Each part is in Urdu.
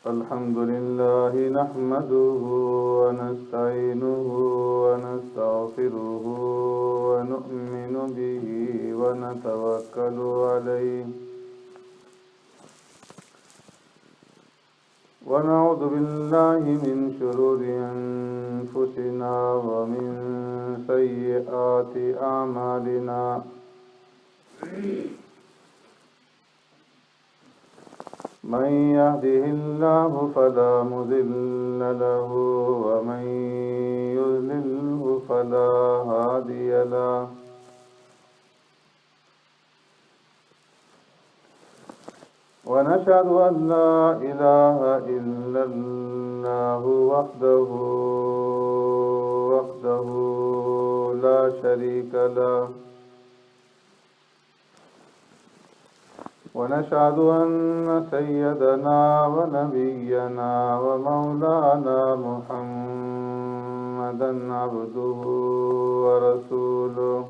الحمد لله نحمده ونستعينه ونستغفره ونؤمن به ونتوكل عليه ونعوذ بالله من شرور أنفسنا ومن سيئات أعمالنا من يهده الله فلا مضل له ومن يضلله فلا هادي له ونشهد أن لا إله إلا الله وحده لا شريك له ونشهد أن سيدنا ونبينا ومولانا محمدا عبده ورسوله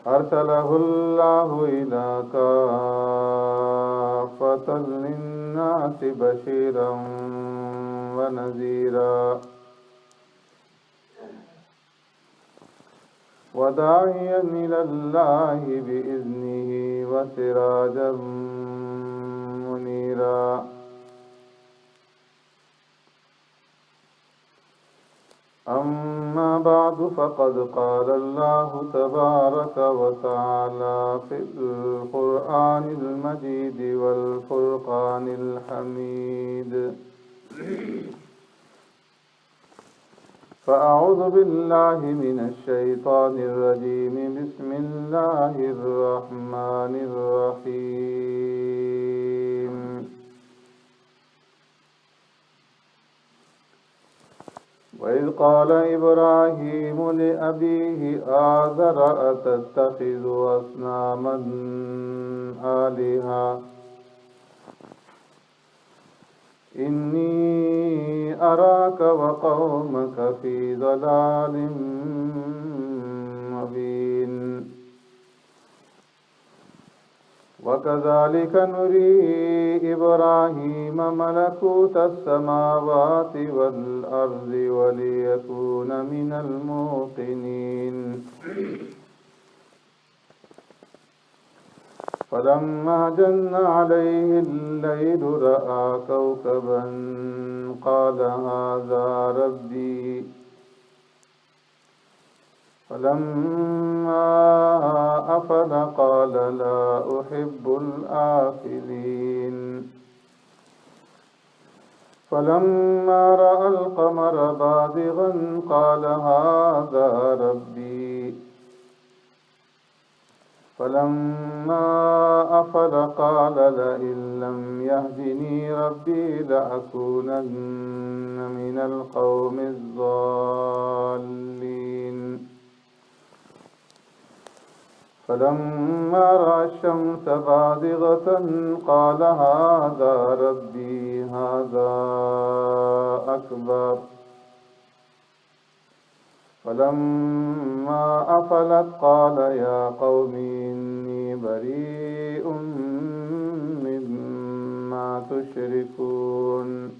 أرسله الله إلى كافة للناس بشيرا ونذيرا وداعيا إلى الله بإذنه وسراجا منيرا أما بعد فقد قال الله تبارك وتعالى في القرآن المجيد والفرقان الحميد فأعوذ بالله من الشيطان الرجيم بسم الله الرحمن الرحيم وإذ قال إبراهيم لأبيه آزر أتتخذ أصناما آلهة إني أراك وقومك في ضلال مبين وكذلك نري إبراهيم ملكوت السماوات والأرض وليكون من الموقنين فلما جن عليه الليل رأى كوكبا قال هذا ربي فلما أفل قال لا أحب الآفلين فلما رأى القمر بازغا قال هذا ربي فلما أفل قال لئن لم يهدني ربي لأكونن من القوم الضالين فلما رأى الشمس بازغة قال هذا ربي هذا أكبر فلما أفلت قال يا قوم إني بريء مما تشركون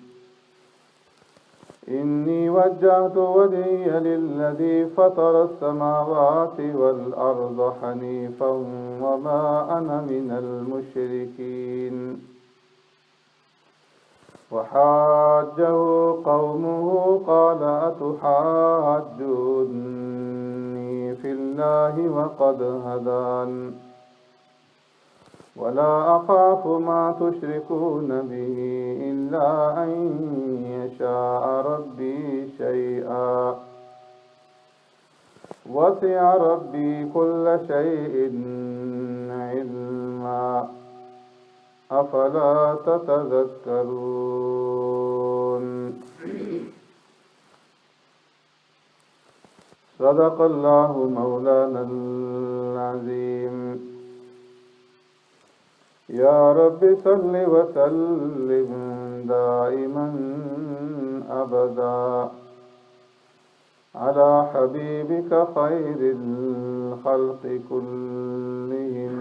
إني وجهت وجهي للذي فطر السماوات والأرض حنيفا وما أنا من المشركين وحاجه قومه قال أتحاجوني في الله وقد هدان ولا أخاف ما تشركون به إلا أن يشاء ربي شيئا وسع ربي كل شيء علما أفلا تتذكرون صدق الله مولانا العظيم يا رب صل وسلم دائما أبدا على حبيبك خير الخلق كلهم.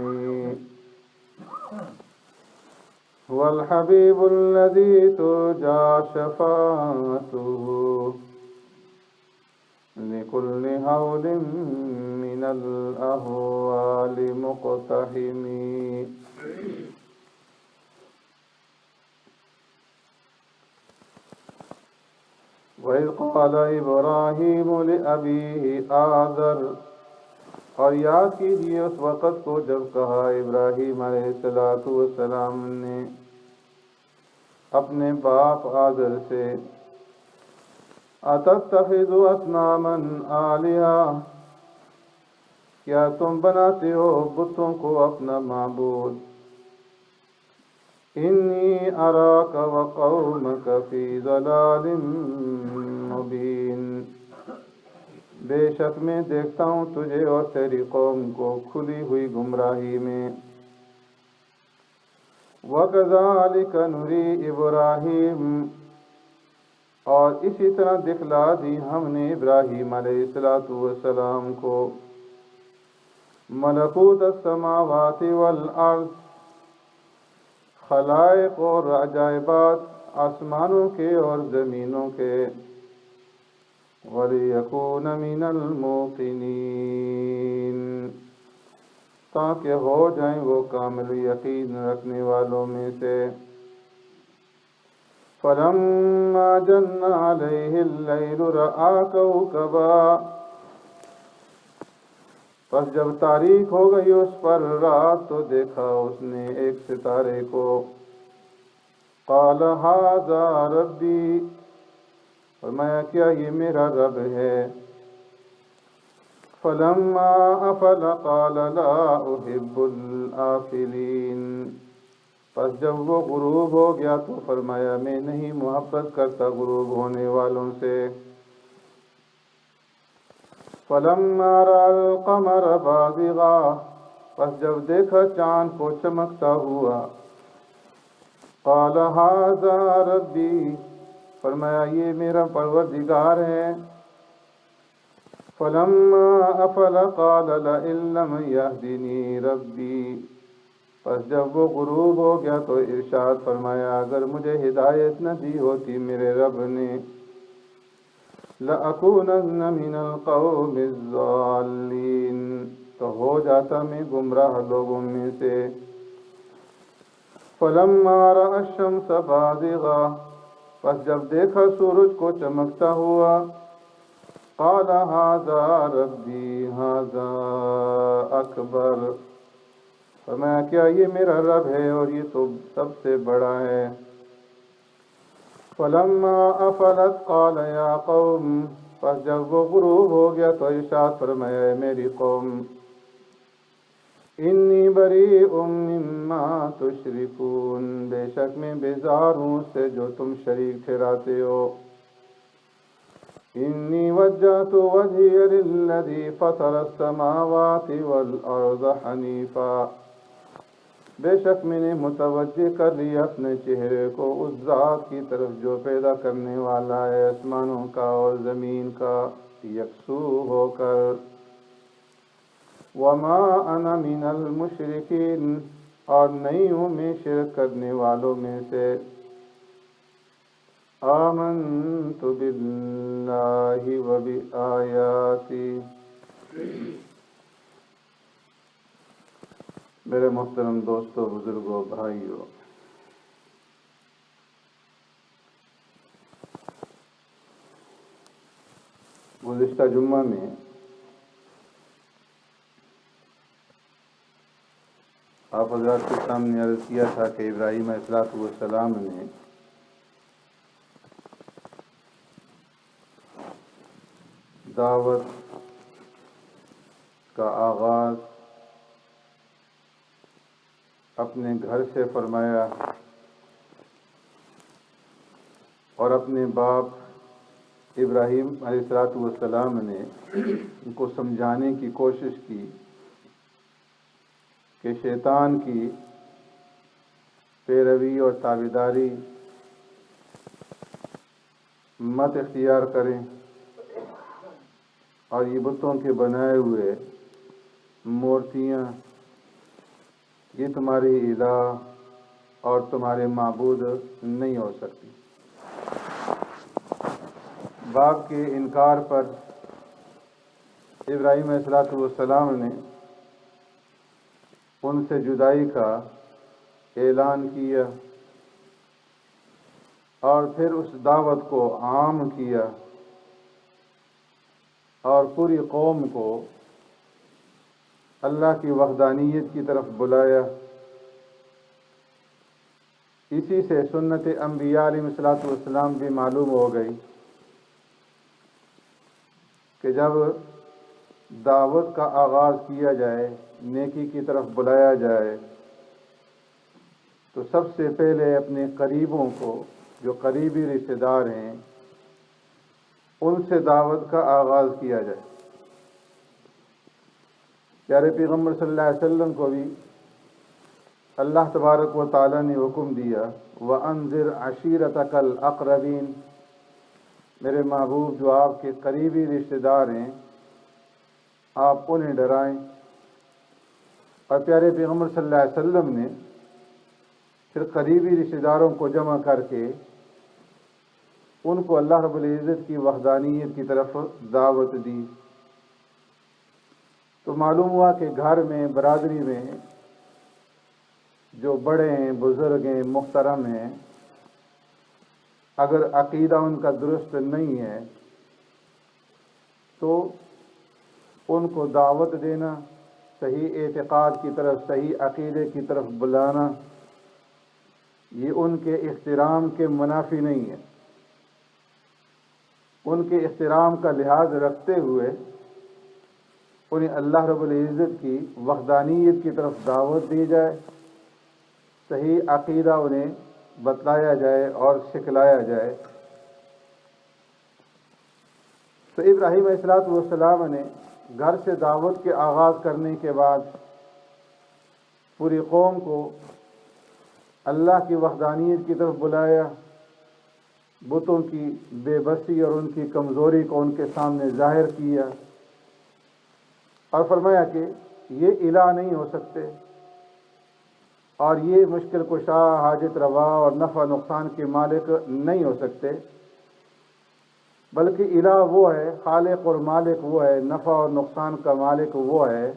هو الحبيب الذي ترجى شفاعته لكل هول من الأهوال مقتحم. وَإِذْ قَالَ إِبْرَاهِيمُ لِأَبِيهِ آزَرَ، اور یاد کیجیے اس وقت کو جب کہا ابراہیم علیہ السلام نے اپنے باپ آزر سے، أَتَتَّخِذُ أَصْنَامًا آلِهَةً، کیا تم بناتے ہو بتوں کو اپنا معبود؟ إِنِّي أَرَاكَ وَقَوْمَكَ فِي ضَلَالٍ مُبِينٍ، بے شک میں دیکھتا ہوں تجھے اور تیری قوم کو کھلی ہوئی گمراہی میں۔ وَكَذَلِكَ نُرِي إِبْرَاهِيمَ، اور اسی طرح دکھلا دی ہم نے ابراہیم علیہ السلام کو ملکوت السماوات والارض، خلائق اور عجائبات آسمانوں کے اور زمینوں کے، وَلِيَكُونَ مِنَ الْمُوقِنِينَ، تاکہ ہو جائیں وہ کامل یقین رکھنے والوں میں سے۔ فَلَمَّا جَنَّ عَلَيْهِ اللَّيْلُ رَأَىٰ كَوْكَبًا، پس جب تاریک ہو گئی اس پر رات تو دیکھا اس نے ایک ستارے کو۔ قَالَ هَٰذَا رَبِّي، فرمایا کیا یہ میرا رب ہے۔ فَلَمَّا أَفَلَ قَالَ لَا أُحِبُّ الْآفِلِينَ، پس جب وہ غروب ہو گیا تو فرمایا میں نہیں محبت کرتا غروب ہونے والوں سے۔ فَلَمَّا رَأَى الْقَمَرَ بَازِغًا، پس جب دیکھا چاند کو چمکتا ہوا، قَالَ هَٰذَا رَبِّي، فرمایا یہ میرا پروردگار ہے۔ فَلَمَّا أَفَلَ قَالَ لَئِن لَّمْ يَهْدِنِي رَبِّي، پس جب وہ غروب ہو گیا تو ارشاد فرمایا اگر مجھے ہدایت نہ دی ہوتی میرے رب نے، لَأَكُونَنَّ مِنَ الْقَوْمِ الضَّالِّينَ، تو ہو جاتا میں گمراہ لوگوں میں سے۔ فَلَمَّا رَأَى الشَّمْسَ بَازِغَةً، پس جب دیکھا سورج کو چمکتا ہوا، قَالَ هَٰذَا رَبِّي هَٰذَا أَكْبَرُ، فرمایا کیا یہ میرا رب ہے اور یہ تو سب سے بڑا ہے۔ فَلَمَّا أَفَلَتْ قَالَ يَا قَوْمِ، پس جب وہ غروب ہو گیا تو ارشاد فرمایا اے میری قوم، إِنِّي بَرِيءٌ مِّمَّا تُشْرِكُونَ، بے شک میں بیزار ہوں اس سے جو تم شریک ٹھہراتے ہو۔ إِنِّي وَجَّهْتُ وَجْهِيَ لِلَّذِي فَطَرَ السَّمَاوَاتِ وَالْأَرْضَ حَنِيفًا، بے شک میں نے متوجہ کر لیا اپنے چہرے کو اس ذات کی طرف جو پیدا کرنے والا ہے آسمانوں کا اور زمین کا یکسو ہو کر۔ وَمَا أَنَا مِنَ الْمُشْرِكِينَ، اور نہیں ہوں میں شرک کرنے والوں میں سے۔ آمنت باللہ وبآیاتی، میرے محترم دوستوں، بزرگوں، بھائیوں، گزشتہ جمعہ میں آپ حضرات کے سامنے عرض کیا تھا کہ ابراہیم علیہ السلام نے دعوت کا آغاز اپنے گھر سے فرمایا اور اپنے باپ ابراہیم علیہ السلام نے ان کو سمجھانے کی کوشش کی کہ شیطان کی پیروی اور تابعداری مت اختیار کریں، اور یہ بتوں کے بنائے ہوئے مورتیاں یہ تمہاری الہ اور تمہارے معبود نہیں ہو سکتی۔ باپ کے انکار پر ابراہیم علیہ السلام نے ان سے جدائی کا اعلان کیا اور پھر اس دعوت کو عام کیا اور پوری قوم کو اللہ کی وحدانیت کی طرف بلایا۔ اسی سے سنت انبیاء علیہ السلام بھی معلوم ہو گئی کہ جب دعوت کا آغاز کیا جائے، نیکی کی طرف بلایا جائے، تو سب سے پہلے اپنے قریبوں کو، جو قریبی رشتہ دار ہیں، ان سے دعوت کا آغاز کیا جائے۔ پیارے پیغمبر صلی اللہ علیہ وسلم کو بھی اللہ تبارک و تعالیٰ نے حکم دیا وَأَنذِرْ عَشِيرَتَكَ الْأَقْرَبِينَ، میرے محبوب جو آپ کے قریبی رشتہ دار ہیں آپ انہیں ڈرائیں۔ اور پیارے پیغمبر صلی اللہ علیہ وسلم نے پھر قریبی رشتہ داروں کو جمع کر کے ان کو اللہ رب العزت کی وحدانیت کی طرف دعوت دی۔ تو معلوم ہوا کہ گھر میں، برادری میں جو بڑے ہیں، بزرگ ہیں، محترم ہیں، اگر عقیدہ ان کا درست نہیں ہے تو ان کو دعوت دینا، صحیح اعتقاد کی طرف، صحیح عقیدے کی طرف بلانا، یہ ان کے احترام کے منافی نہیں ہے۔ ان کے احترام کا لحاظ رکھتے ہوئے انہیں اللہ رب العزت کی وحدانیت کی طرف دعوت دی جائے، صحیح عقیدہ انہیں بتلایا جائے اور سکھلایا جائے۔ تو ابراہیم علیہ السلام نے گھر سے دعوت کے آغاز کرنے کے بعد پوری قوم کو اللہ کی وحدانیت کی طرف بلایا، بتوں کی بے بسی اور ان کی کمزوری کو ان کے سامنے ظاہر کیا اور فرمایا کہ یہ الہ نہیں ہو سکتے اور یہ مشکل کشا، حاجت روا اور نفع نقصان کے مالک نہیں ہو سکتے، بلکہ الہ وہ ہے، خالق اور مالک وہ ہے، نفع اور نقصان کا مالک وہ ہے،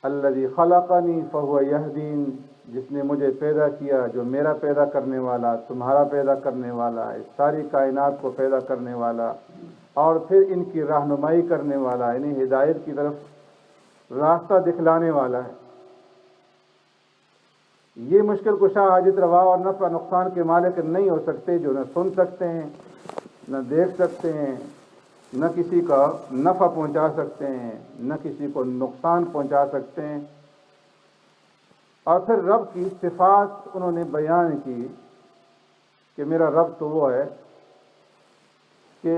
الذی خلقنی فہو یہدین، جس نے مجھے پیدا کیا، جو میرا پیدا کرنے والا، تمہارا پیدا کرنے والا، اس ساری کائنات کو پیدا کرنے والا اور پھر ان کی رہنمائی کرنے والا، انہیں ہدایت کی طرف راستہ دکھلانے والا ہے۔ یہ مشکل کشا، حاجت روا اور نفع نقصان کے مالک نہیں ہو سکتے، جو نہ سن سکتے ہیں، نہ دیکھ سکتے ہیں، نہ کسی کا نفع پہنچا سکتے ہیں، نہ کسی کو نقصان پہنچا سکتے ہیں۔ اور پھر رب کی صفات انہوں نے بیان کی کہ میرا رب تو وہ ہے کہ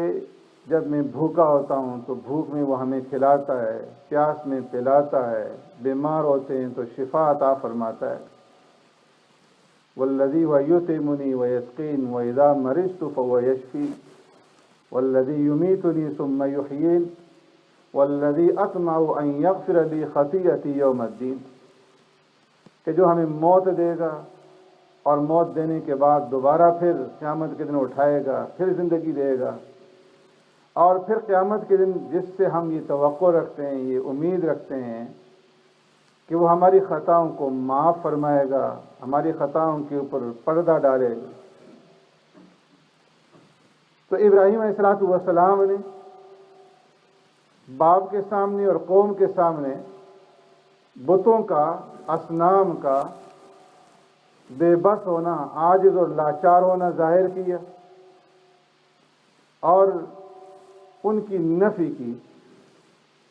جب میں بھوکا ہوتا ہوں تو بھوک میں وہ ہمیں کھلاتا ہے، پیاس میں پلاتا ہے، بیمار ہوتے ہیں تو شفا عطا فرماتا ہے۔ والذی هو یطعمنی ویسقین واذا مرضت فهو یشفین والذی یمیتنی ثم یحیین والذی اطمع ان یغفر لی خطیئتی یوم الدین، کہ جو ہمیں موت دے گا اور موت دینے کے بعد دوبارہ پھر قیامت کے دن اٹھائے گا، پھر زندگی دے گا، اور پھر قیامت کے دن جس سے ہم یہ توقع رکھتے ہیں، یہ امید رکھتے ہیں کہ وہ ہماری خطاؤں کو معاف فرمائے گا، ہماری خطاؤں کے اوپر پردہ ڈالے گا۔ تو ابراہیم علیہ السلام نے باپ کے سامنے اور قوم کے سامنے بتوں کا، اصنام کا بے بس ہونا، عاجز اور لاچار ہونا ظاہر کیا اور ان کی نفی کی،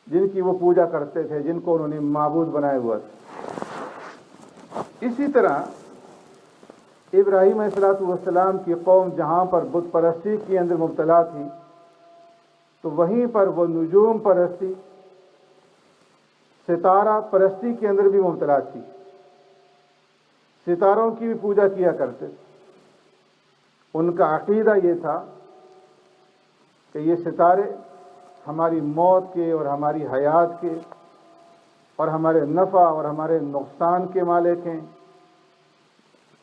جن کی وہ پوجا کرتے تھے، جن کو انہوں نے معبود بنائے ہوا تھا۔ اسی طرح ابراہیم علیہ السلام کی قوم جہاں پر بت پرستی کے اندر مبتلا تھی تو وہیں پر وہ نجوم پرستی، ستارہ پرستی کے اندر بھی مبتلا تھی، ستاروں کی بھی پوجا کیا کرتے تھے۔ ان کا عقیدہ یہ تھا کہ یہ ستارے ہماری موت کے اور ہماری حیات کے اور ہمارے نفع اور ہمارے نقصان کے مالک ہیں۔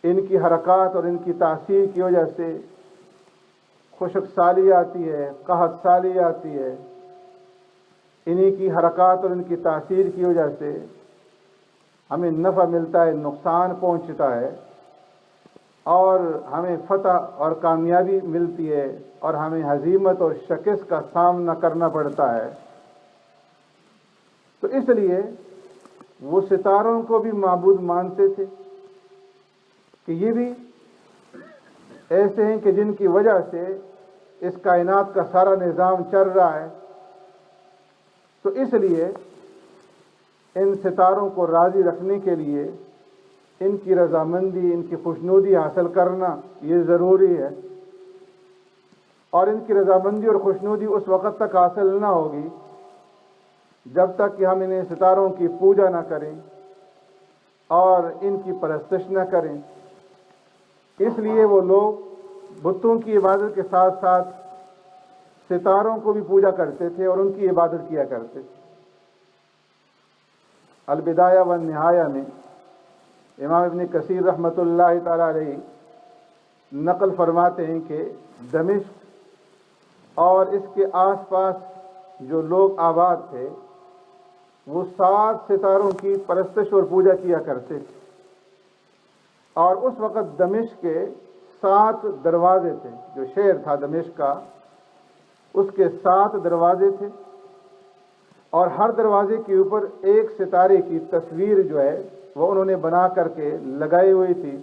ان کی حرکات اور ان کی تاثیر کی وجہ سے خشک سالی آتی ہے، قحط سالی آتی ہے۔ انہی کی حرکات اور ان کی تاثیر کی وجہ سے ہمیں نفع ملتا ہے، نقصان پہنچتا ہے، اور ہمیں فتح اور کامیابی ملتی ہے، اور ہمیں ہزیمت اور شکست کا سامنا کرنا پڑتا ہے۔ تو اس لیے وہ ستاروں کو بھی معبود مانتے تھے کہ یہ بھی ایسے ہیں کہ جن کی وجہ سے اس کائنات کا سارا نظام چل رہا ہے۔ تو اس لیے ان ستاروں کو راضی رکھنے کے لیے ان کی رضامندی، ان کی خوشنودی حاصل کرنا یہ ضروری ہے، اور ان کی رضامندی اور خوشنودی اس وقت تک حاصل نہ ہوگی جب تک کہ ہم انہیں ستاروں کی پوجا نہ کریں اور ان کی پرستش نہ کریں۔ اس لیے وہ لوگ بتوں کی عبادت کے ساتھ ساتھ ستاروں کو بھی پوجا کرتے تھے اور ان کی عبادت کیا کرتے تھے۔ البدایہ والنہایہ میں امام ابن کثیر رحمۃ اللہ تعالی علیہ نقل فرماتے ہیں کہ دمشق اور اس کے آس پاس جو لوگ آباد تھے وہ 7 ستاروں کی پرستش اور پوجا کیا کرتے تھے، اور اس وقت دمشق کے 7 دروازے تھے۔ جو شہر تھا دمشق کا، اس کے 7 دروازے تھے، اور ہر دروازے کے اوپر ایک ستارے کی تصویر جو ہے وہ انہوں نے بنا کر کے لگائی ہوئی تھی،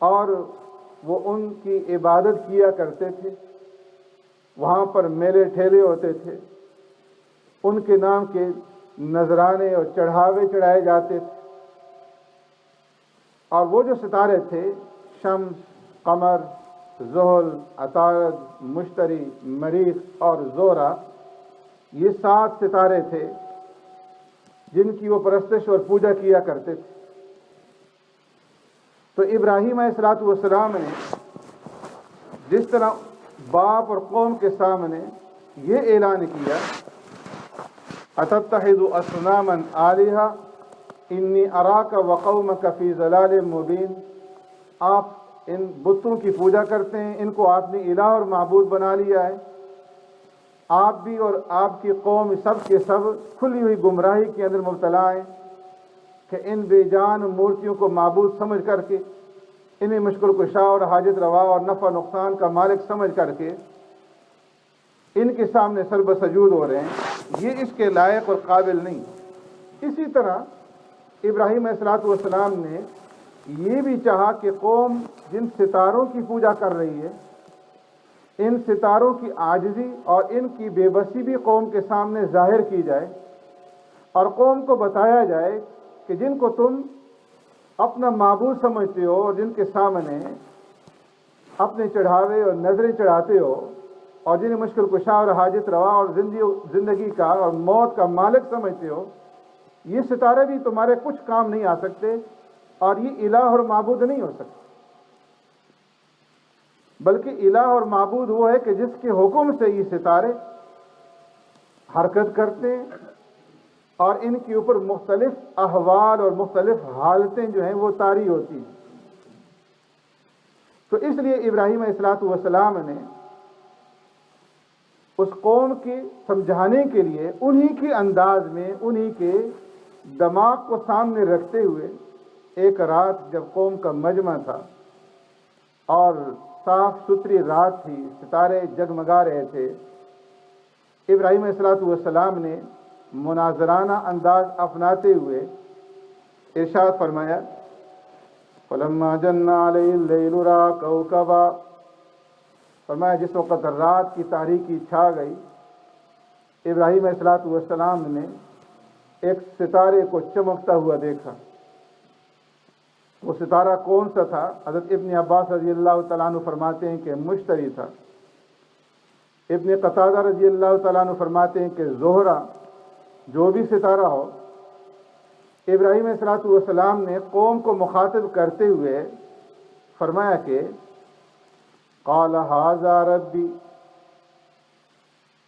اور وہ ان کی عبادت کیا کرتے تھے۔ وہاں پر میلے ٹھیلے ہوتے تھے، ان کے نام کے نذرانے اور چڑھاوے چڑھائے جاتے تھے، اور وہ جو ستارے تھے شمس، قمر، زحل، عطارد، مشتری، مریخ اور زہرہ، یہ 7 ستارے تھے جن کی وہ پرستش اور پوجا کیا کرتے تھے۔ تو ابراہیم علیہ السلام نے جس طرح باپ اور قوم کے سامنے یہ اعلان کیا، اتتخذ اصناما آلہہ انی اراک وقومک فی ضلال مبین، آپ ان بتوں کی پوجا کرتے ہیں، ان کو آپ نے الہ اور معبود بنا لیا ہے، آپ بھی اور آپ کی قوم سب کے سب کھلی ہوئی گمراہی کے اندر مبتلا ہیں کہ ان بے جان مورتیوں کو معبود سمجھ کر کے، انہیں مشکل کشا اور حاجت روا اور نفع نقصان کا مالک سمجھ کر کے ان کے سامنے سر بسجود ہو رہے ہیں، یہ اس کے لائق اور قابل نہیں۔ اسی طرح ابراہیم علیہ السلام نے یہ بھی چاہا کہ قوم جن ستاروں کی پوجا کر رہی ہے، ان ستاروں کی عاجزی اور ان کی بے بسی بھی قوم کے سامنے ظاہر کی جائے، اور قوم کو بتایا جائے کہ جن کو تم اپنا معبود سمجھتے ہو اور جن کے سامنے اپنے چڑھاوے اور نظریں چڑھاتے ہو اور جنہیں مشکل کشا اور حاجت روا اور زندگی کا اور موت کا مالک سمجھتے ہو، یہ ستارے بھی تمہارے کچھ کام نہیں آ سکتے، اور یہ الہ اور معبود نہیں ہو سکتے، بلکہ الہ اور معبود وہ ہے کہ جس کے حکم سے یہ ستارے حرکت کرتے ہیں، اور ان کے اوپر مختلف احوال اور مختلف حالتیں جو ہیں وہ طاری ہوتی ہیں۔ تو اس لیے ابراہیم علیہ السلام نے اس قوم کے سمجھانے کے لیے انہی کے انداز میں، انہی کے دماغ کو سامنے رکھتے ہوئے، ایک رات جب قوم کا مجمع تھا اور صاف ستھری رات تھی، ستارے جگمگا رہے تھے، ابراہیم علیہ السلام نے مناظرانہ انداز اپناتے ہوئے ارشاد فرمایا، فَلَمَّا جَنَّ عَلَيْهِ اللَّيْلُ رَأَىٰ كَوْكَبًا، فرمایا جس وقت رات کی تاریکی چھا گئی، ابراہیم علیہ السلام نے ایک ستارے کو چمکتا ہوا دیکھا۔ وہ ستارہ کون سا تھا؟ حضرت ابن عباس رضی اللہ تعالیٰ عنہ فرماتے ہیں کہ مشتری تھا، ابن قتادہ رضی اللہ تعالیٰ عنہ فرماتے ہیں کہ زہرہ، جو بھی ستارہ ہو۔ ابراہیم علیہ السلام نے قوم کو مخاطب کرتے ہوئے فرمایا کہ قال ھذا ربی،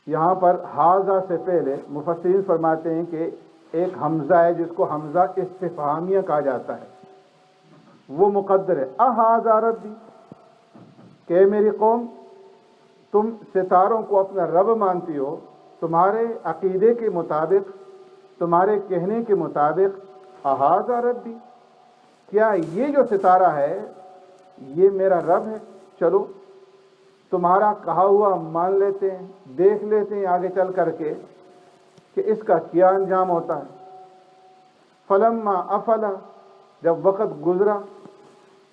یہاں پر حاضہ سے پہلے مفسرین فرماتے ہیں کہ ایک حمزہ ہے جس کو حمزہ استفہامیہ کہا جاتا ہے، وہ مقدر ہے، احاذا ربی، کہ میری قوم تم ستاروں کو اپنا رب مانتی ہو، تمہارے عقیدے کے مطابق، تمہارے کہنے کے مطابق احاذا ربی، کیا یہ جو ستارہ ہے یہ میرا رب ہے؟ چلو تمہارا کہا ہوا مان لیتے ہیں، دیکھ لیتے ہیں آگے چل کر کے کہ اس کا کیا انجام ہوتا ہے۔ فلما افلا، جب وقت گزرا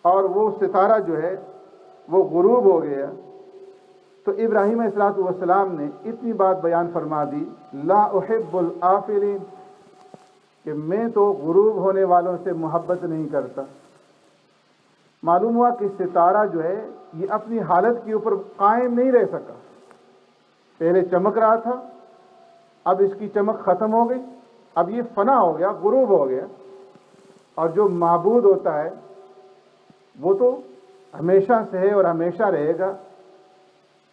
اور وہ ستارہ جو ہے وہ غروب ہو گیا، تو ابراہیم علیہ الصلوۃ والسلام نے اتنی بات بیان فرما دی، لا احب الآفلین، کہ میں تو غروب ہونے والوں سے محبت نہیں کرتا۔ معلوم ہوا کہ ستارہ جو ہے یہ اپنی حالت کے اوپر قائم نہیں رہ سکا، پہلے چمک رہا تھا، اب اس کی چمک ختم ہو گئی، اب یہ فنا ہو گیا، غروب ہو گیا۔ اور جو معبود ہوتا ہے وہ تو ہمیشہ سے ہے اور ہمیشہ رہے گا،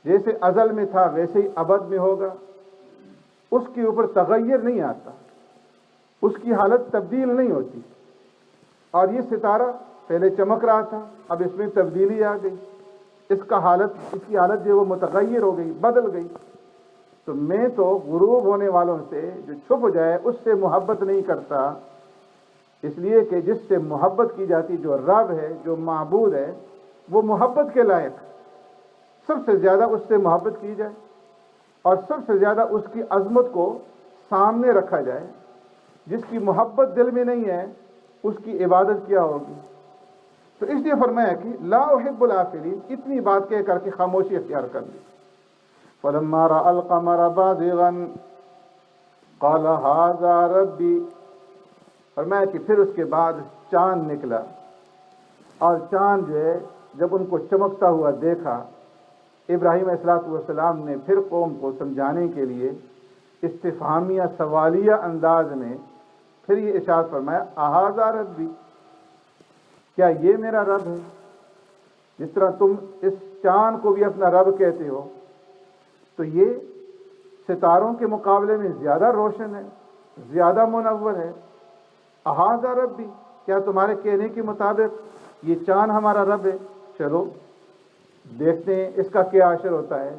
جیسے ازل میں تھا ویسے ہی ابد میں ہوگا، اس کے اوپر تغیر نہیں آتا، اس کی حالت تبدیل نہیں ہوتی۔ اور یہ ستارہ پہلے چمک رہا تھا، اب اس میں تبدیلی آ گئی، اس کی حالت جو ہے وہ متغیر ہو گئی، بدل گئی۔ تو میں تو غروب ہونے والوں سے جو چھپ جائے اس سے محبت نہیں کرتا، اس لیے کہ جس سے محبت کی جاتی، جو رب ہے، جو معبود ہے، وہ محبت کے لائق، سب سے زیادہ اس سے محبت کی جائے اور سب سے زیادہ اس کی عظمت کو سامنے رکھا جائے۔ جس کی محبت دل میں نہیں ہے اس کی عبادت کیا ہوگی؟ تو اس لیے فرمایا کہ لا احب الآفلین، اتنی بات کہہ کر کے خاموشی اختیار کر لی۔ فلما رأى القمر بازغا قال هذا ربی، فرمایا کہ پھر اس کے بعد چاند نکلا، اور چاند جو ہے جب ان کو چمکتا ہوا دیکھا، ابراہیم علیہ الصلوۃ والسلام نے پھر قوم کو سمجھانے کے لیے استفہامیہ سوالیہ انداز میں پھر یہ ارشاد فرمایا، اہذا ربی، کیا یہ میرا رب ہے؟ جس طرح تم اس چاند کو بھی اپنا رب کہتے ہو، تو یہ ستاروں کے مقابلے میں زیادہ روشن ہے، زیادہ منور ہے۔ اہذا ربی، کیا تمہارے کہنے کے مطابق یہ چاند ہمارا رب ہے؟ چلو دیکھتے ہیں اس کا کیا اثر ہوتا ہے،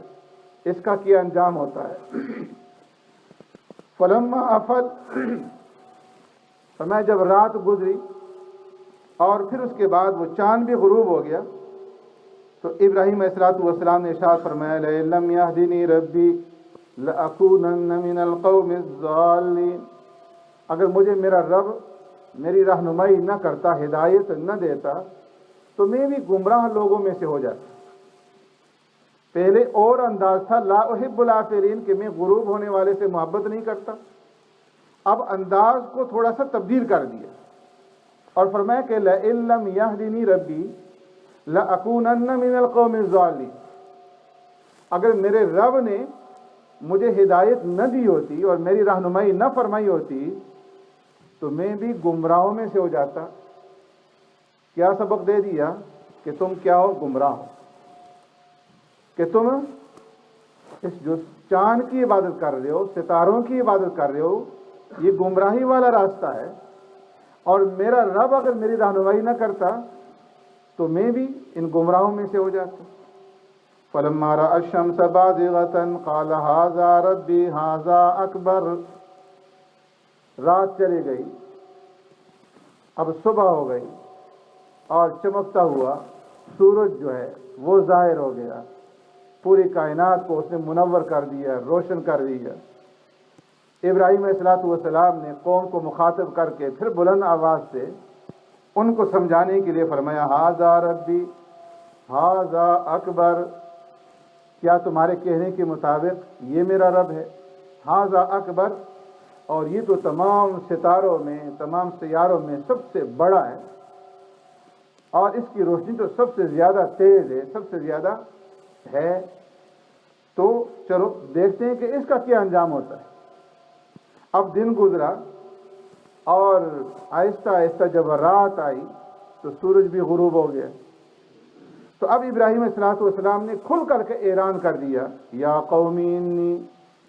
اس کا کیا انجام ہوتا ہے۔ فلما افل، فرمایا جب رات گزری اور پھر اس کے بعد وہ چاند بھی غروب ہو گیا، تو ابراہیم علیہ الصلوۃ والسلام نے ارشاد فرمایا، لئن لم یہدنی ربی لأکونن من القوم الضالین، اگر مجھے میرا رب میری رہنمائی نہ کرتا، ہدایت نہ دیتا، تو میں بھی گمراہ لوگوں میں سے ہو جاتا۔ پہلے اور انداز تھا لا احب الآفلین، کہ میں غروب ہونے والے سے محبت نہیں کرتا، اب انداز کو تھوڑا سا تبدیل کر دیا اور فرمایا کہ لئن لم یہدنی ربی لأکونن من القوم الضالین، اگر میرے رب نے مجھے ہدایت نہ دی ہوتی اور میری رہنمائی نہ فرمائی ہوتی تو میں بھی گمراہوں میں سے ہو جاتا۔ کیا سبق دے دیا کہ تم کیا ہو؟ گمراہ ہو، کہ تم اس جو چاند کی عبادت کر رہے ہو، ستاروں کی عبادت کر رہے ہو، یہ گمراہی والا راستہ ہے، اور میرا رب اگر میری رہنمائی نہ کرتا تو میں بھی ان گمراہوں میں سے ہو جاتا۔ فلما رأى الشمس بازغة قال هذا ربي هذا اکبر، رات چلی گئی، اب صبح ہو گئی، اور چمکتا ہوا سورج جو ہے وہ ظاہر ہو گیا، پوری کائنات کو اس نے منور کر دیا، روشن کر دیا۔ ابراہیم علیہ الصلوۃ والسلام نے قوم کو مخاطب کر کے پھر بلند آواز سے ان کو سمجھانے کے لیے فرمایا، ھذا ربی ھذا اکبر، کیا تمہارے کہنے کے مطابق یہ میرا رب ہے؟ ھذا اکبر، اور یہ تو تمام ستاروں میں، تمام سیاروں میں سب سے بڑا ہے، اور اس کی روشنی تو سب سے زیادہ تیز ہے، سب سے زیادہ ہے۔ تو چلو دیکھتے ہیں کہ اس کا کیا انجام ہوتا ہے۔ اب دن گزرا اور آہستہ آہستہ جب رات آئی تو سورج بھی غروب ہو گیا۔ تو اب ابراہیم علیہ الصلوۃ والسلام نے کھل کر کے اعلان کر دیا، یا قومی انی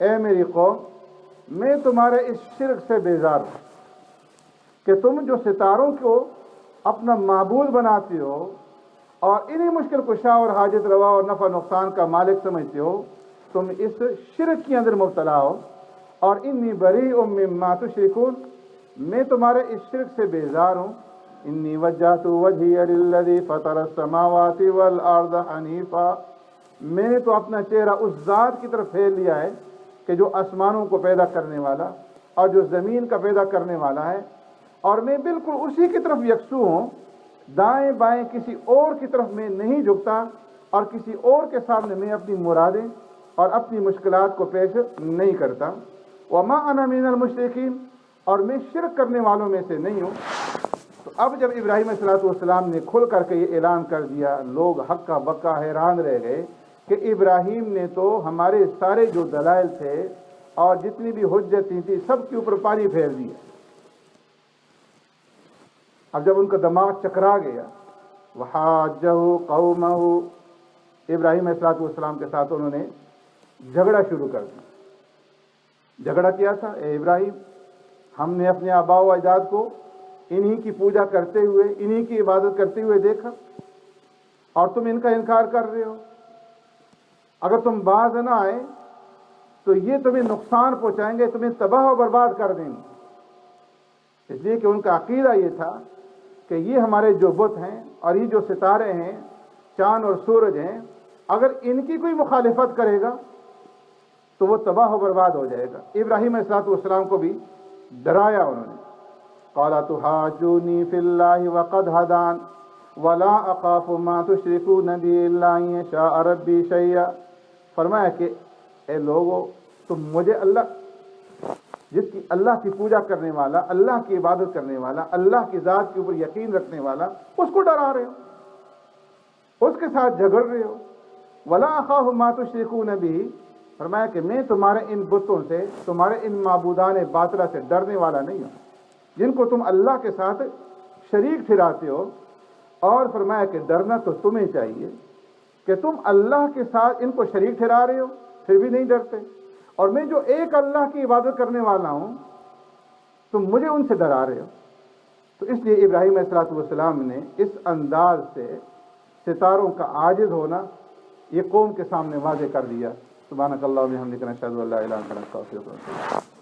اے میری قوم میں تمہارے اس شرک سے بیزار ہوں کہ تم جو ستاروں کو اپنا معبود بناتے ہو اور انہی مشکل کشا اور حاجت روا اور نفع نقصان کا مالک سمجھتے ہو، تم اس شرک کے اندر مبتلا ہو. اور انی بریء مما تشرکون، میں تمہارے اس شرک سے بیزار ہوں. انی وجہت وجہی للذی فطر السماوات والارض حنیفا، میں نے تو اپنا چہرہ اس ذات کی طرف پھیر لیا ہے کہ جو آسمانوں کو پیدا کرنے والا اور جو زمین کا پیدا کرنے والا ہے، اور میں بالکل اسی کی طرف یکسو ہوں. دائیں بائیں کسی اور کی طرف میں نہیں جھکتا اور کسی اور کے سامنے میں اپنی مرادیں اور اپنی مشکلات کو پیش نہیں کرتا. وما انا من المشرکین، اور میں شرک کرنے والوں میں سے نہیں ہوں. تو اب جب ابراہیم علیہ السلام نے کھل کر کے یہ اعلان کر دیا، لوگ ہکا بکا حیران رہ گئے کہ ابراہیم نے تو ہمارے سارے جو دلائل تھے اور جتنی بھی حجتیں تھی سب کے اوپر پانی پھیر دیا. اب جب ان کا دماغ چکرا گیا، وحاجہ قومہ، ابراہیم علیہ السلام کے ساتھ انہوں نے جھگڑا شروع کر دیا. جھگڑا کیا تھا؟ اے ابراہیم، ہم نے اپنے آباء و اجداد کو انہی کی پوجا کرتے ہوئے، انہی کی عبادت کرتے ہوئے دیکھا، اور تم ان کا انکار کر رہے ہو. اگر تم باز نہ آئے تو یہ تمہیں نقصان پہنچائیں گے، تمہیں تباہ و برباد کر دیں گے. اس لیے کہ ان کا عقیدہ یہ تھا کہ یہ ہمارے جو بت ہیں اور یہ جو ستارے ہیں، چاند اور سورج ہیں، اگر ان کی کوئی مخالفت کرے گا تو وہ تباہ و برباد ہو جائے گا. ابراہیم علیہ السلام کو بھی ڈرایا انہوں نے. قال تحاجونی فی اللہ وقد ہدان ولا اخاف ما تشرکون به الا ان یشاء ربی شیئا. فرمایا کہ اے لوگو، تم مجھے جس کی اللہ کی پوجا کرنے والا، اللہ کی عبادت کرنے والا، اللہ کی ذات کے اوپر یقین رکھنے والا، اس کو ڈرا رہے ہو، اس کے ساتھ جھگڑ رہے ہو. ولا اخاف ما تشرکون به، فرمایا کہ میں تمہارے ان بتوں سے، تمہارے ان معبودان باطلہ سے ڈرنے والا نہیں ہوں جن کو تم اللہ کے ساتھ شریک ٹھہراتے ہو. اور فرمایا کہ ڈرنا تو تمہیں چاہیے کہ تم اللہ کے ساتھ ان کو شریک ٹھہرا رہے ہو پھر بھی نہیں ڈرتے، اور میں جو ایک اللہ کی عبادت کرنے والا ہوں تم مجھے ان سے ڈرا رہے ہو. تو اس لیے ابراہیم علیہ السلام نے اس انداز سے ستاروں کا عاجز ہونا یہ قوم کے سامنے واضح کر دیا. سبحانک اللہم و بحمدک، نشہد ان لا الہ الا انت، نستغفرک ونتوب الیک.